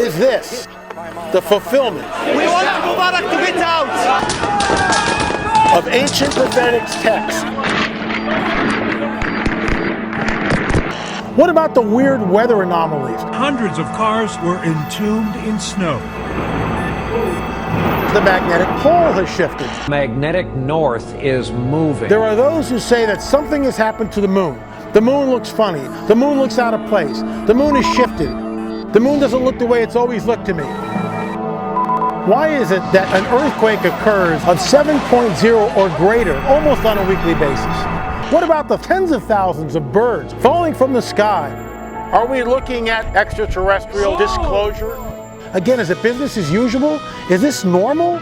Is this the fulfillment? We want Mubarak to get out! Of ancient prophetic text? What about the weird weather anomalies? Hundreds of cars were entombed in snow. The magnetic pole has shifted. Magnetic north is moving. There are those who say that something has happened to the moon. The moon looks funny. The moon looks out of place. The moon is shifted. The moon doesn't look the way it's always looked to me. Why is it that an earthquake occurs of 7.0 or greater almost on a weekly basis? What about the tens of thousands of birds falling from the sky? Are we looking at extraterrestrial disclosure? Again, is it business as usual? Is this normal?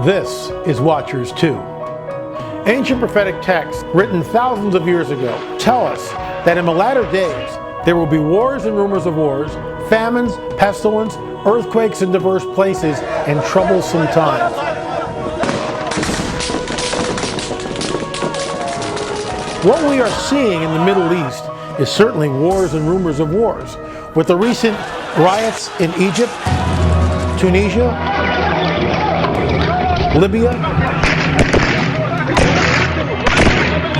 This is Watchers 2. Ancient prophetic texts written thousands of years ago tell us that in the latter days there will be wars and rumors of wars, famines, pestilence, earthquakes in diverse places, and troublesome times. What we are seeing in the Middle East is certainly wars and rumors of wars. With the recent riots in Egypt, Tunisia, Libya,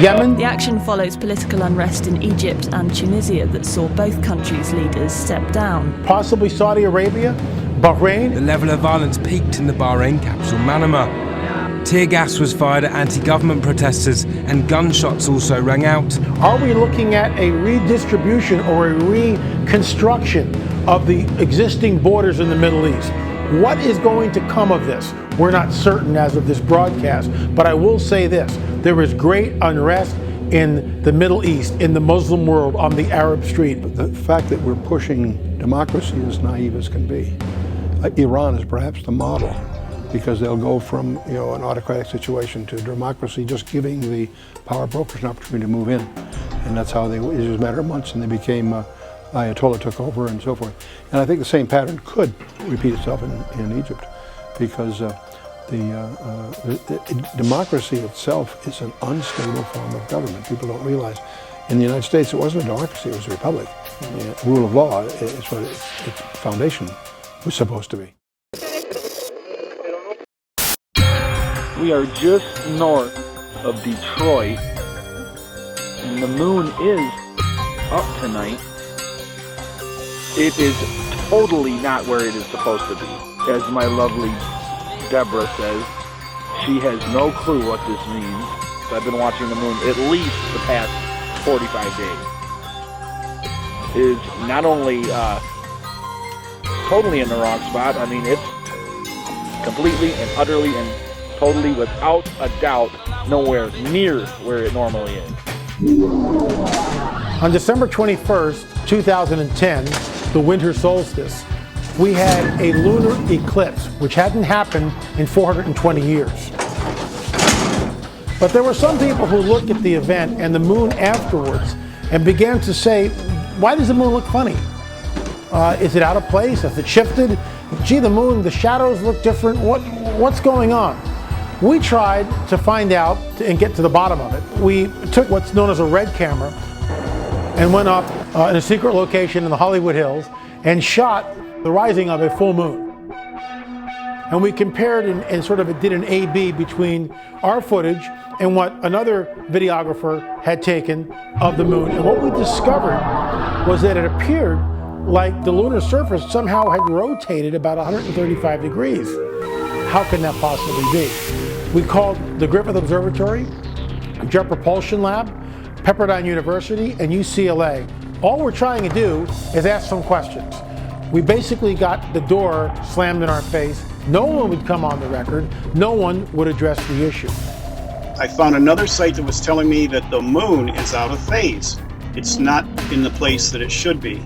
Yemen. The action follows political unrest in Egypt and Tunisia that saw both countries' leaders step down. Possibly Saudi Arabia, Bahrain. The level of violence peaked in the Bahrain capital, Manama. Tear gas was fired at anti-government protesters and gunshots also rang out. Are we looking at a redistribution or a reconstruction of the existing borders in the Middle East? What is going to come of this? We're not certain as of this broadcast, but I will say this. There is great unrest in the Middle East, in the Muslim world, on the Arab street. The fact that we're pushing democracy is naive as can be. Iran is perhaps the model, because they'll go from an autocratic situation to democracy, just giving the power brokers an opportunity to move in. And that's how it was a matter of months, and they became Ayatollah took over and so forth. And I think the same pattern could repeat itself in Egypt, because the democracy itself is an unstable form of government. People don't realize. In the United States, it wasn't a democracy, it was a republic. The rule of law is what its foundation was supposed to be. We are just north of Detroit, and the moon is up tonight. It is totally not where it is supposed to be. As my lovely Deborah says, she has no clue what this means. I've been watching the moon at least the past 45 days. It is not only totally in the wrong spot, I mean it's completely and utterly and totally without a doubt nowhere near where it normally is. On December 21st, 2010, the winter solstice, we had a lunar eclipse, which hadn't happened in 420 years. But there were some people who looked at the event and the moon afterwards and began to say, why does the moon look funny? Is it out of place? Has it shifted? Gee, the moon, the shadows look different. What's going on? We tried to find out and get to the bottom of it. We took what's known as a red camera and went up in a secret location in the Hollywood Hills and shot the rising of a full moon. And we compared and sort of did an A/B between our footage and what another videographer had taken of the moon. And what we discovered was that it appeared like the lunar surface somehow had rotated about 135 degrees. How can that possibly be? We called the Griffith Observatory, Jet Propulsion Lab, Pepperdine University, and UCLA. All we're trying to do is ask some questions. We basically got the door slammed in our face. No one would come on the record. No one would address the issue. I found another site that was telling me that the moon is out of phase. It's not in the place that it should be.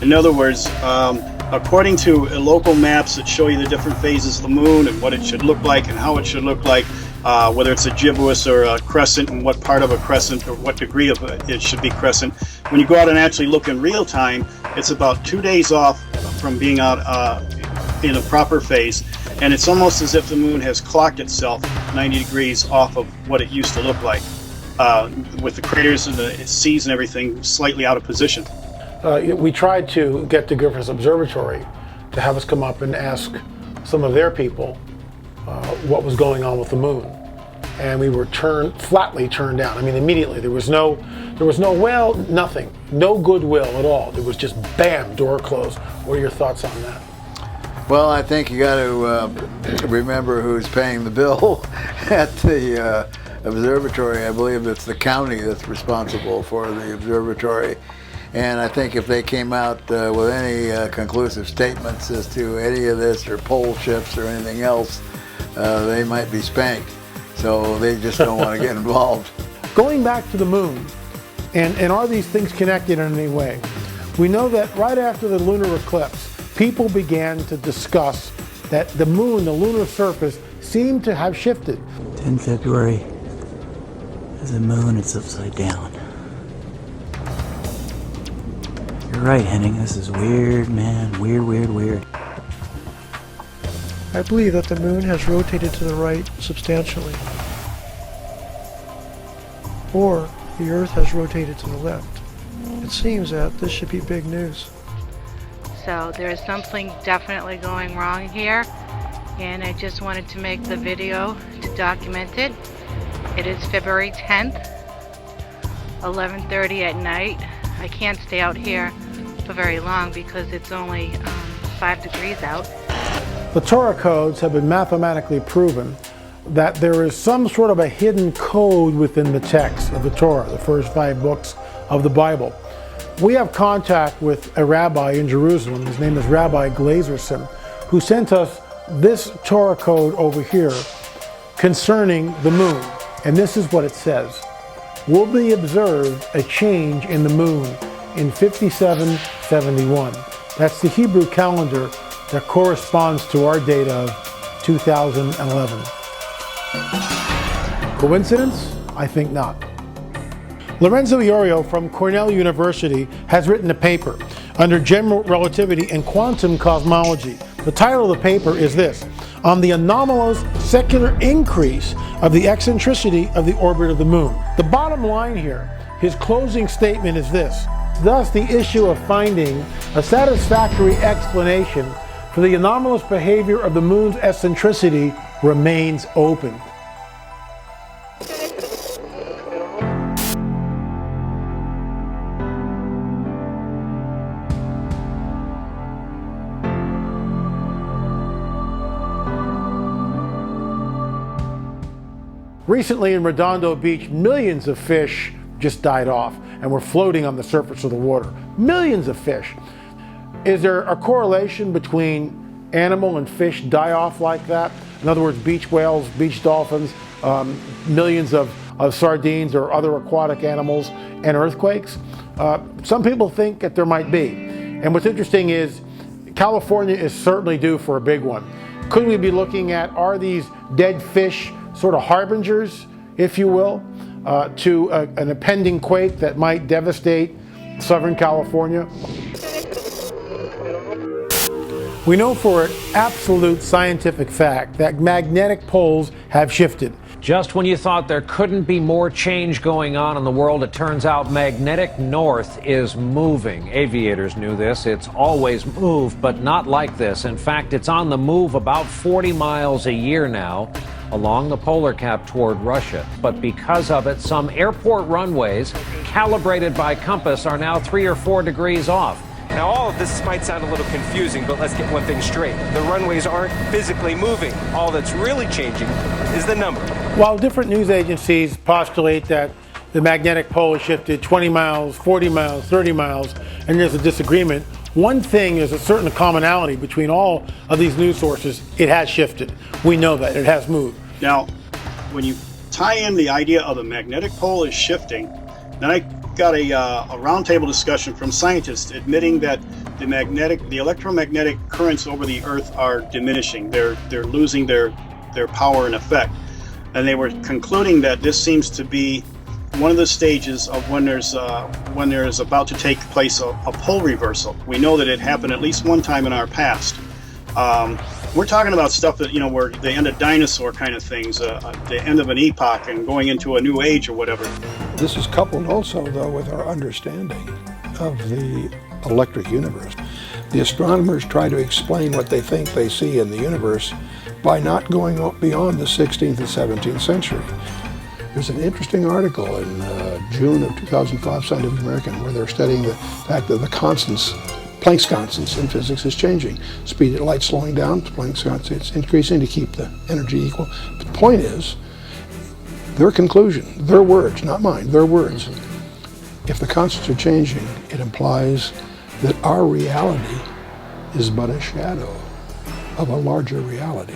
In other words, according to local maps that show you the different phases of the moon and what it should look like and how it should look like, whether it's a gibbous or a crescent, and what part of a crescent or what degree of it should be crescent. When you go out and actually look in real time, it's about 2 days off from being out in a proper phase, and it's almost as if the moon has clocked itself 90 degrees off of what it used to look like, with the craters and the seas and everything slightly out of position. We tried to get the Griffith Observatory to have us come up and ask some of their people what was going on with the moon, and we were flatly turned down. I mean, immediately. There was no well, nothing, no goodwill at all. It was just bam, door closed. What are your thoughts on that? Well, I think you got to remember who's paying the bill at the observatory. I believe it's the county that's responsible for the observatory. And I think if they came out with any conclusive statements as to any of this or pole shifts or anything else, they might be spanked. So they just don't want to get involved. Going back to the moon, and are these things connected in any way? We know that right after the lunar eclipse, people began to discuss that the moon, the lunar surface, seemed to have shifted. 10 February, as the moon, it's upside down. You're right, Henning, this is weird, man. Weird. I believe that the moon has rotated to the right substantially. Or the Earth has rotated to the left. It seems that this should be big news. So there is something definitely going wrong here, and I just wanted to make the video to document it. It is February 10th, 11:30 at night. I can't stay out here for very long because it's only 5 degrees out. The Torah codes have been mathematically proven that there is some sort of a hidden code within the text of the Torah, the first 5 books of the Bible. We have contact with a rabbi in Jerusalem, his name is Rabbi Glazerson, who sent us this Torah code over here concerning the moon. And this is what it says. Will be observed a change in the moon in 5771. That's the Hebrew calendar that corresponds to our date of 2011. Coincidence? I think not. Lorenzo Iorio from Cornell University has written a paper under General Relativity and Quantum Cosmology. The title of the paper is this: On the Anomalous Secular Increase of the Eccentricity of the Orbit of the Moon. The bottom line here, his closing statement is this: thus the issue of finding a satisfactory explanation for the anomalous behavior of the moon's eccentricity remains open. Recently in Redondo Beach, millions of fish just died off and were floating on the surface of the water. Millions of fish. Is there a correlation between animal and fish die off like that? In other words, beach whales, beach dolphins, millions of sardines or other aquatic animals, and earthquakes? Some people think that there might be. And what's interesting is California is certainly due for a big one. Could we be looking at, are these dead fish sort of harbingers, if you will, to an impending quake that might devastate Southern California? We know for an absolute scientific fact that magnetic poles have shifted. Just when you thought there couldn't be more change going on in the world, it turns out magnetic north is moving. Aviators knew this. It's always moved, but not like this. In fact, it's on the move about 40 miles a year now along the polar cap toward Russia. But because of it, some airport runways calibrated by compass are now 3 or 4 degrees off. Now, all of this might sound a little confusing, but let's get one thing straight. The runways aren't physically moving. All that's really changing is the number. While different news agencies postulate that the magnetic pole has shifted 20 miles, 40 miles, 30 miles, and there's a disagreement, one thing is a certain commonality between all of these news sources: it has shifted. We know that. It has moved. Now, when you tie in the idea of the magnetic pole is shifting, then I got a roundtable discussion from scientists admitting that the electromagnetic currents over the Earth are diminishing. They're losing their power and effect. and they were concluding that this seems to be one of the stages of when there's about to take place a pole reversal. We know that it happened at least one time in our past. We're talking about stuff that, where the end of dinosaur kind of things, the end of an epoch and going into a new age or whatever. This is coupled also, though, with our understanding of the electric universe. The astronomers try to explain what they think they see in the universe by not going beyond the 16th and 17th century. There's an interesting article in June of 2005, Scientific American, where they're studying the fact that the constants, Planck's constants in physics is changing. Speed of light slowing down, Planck's constant it's increasing to keep the energy equal. But the point is, their conclusion, their words, not mine, their words. If the constants are changing, it implies that our reality is but a shadow of a larger reality.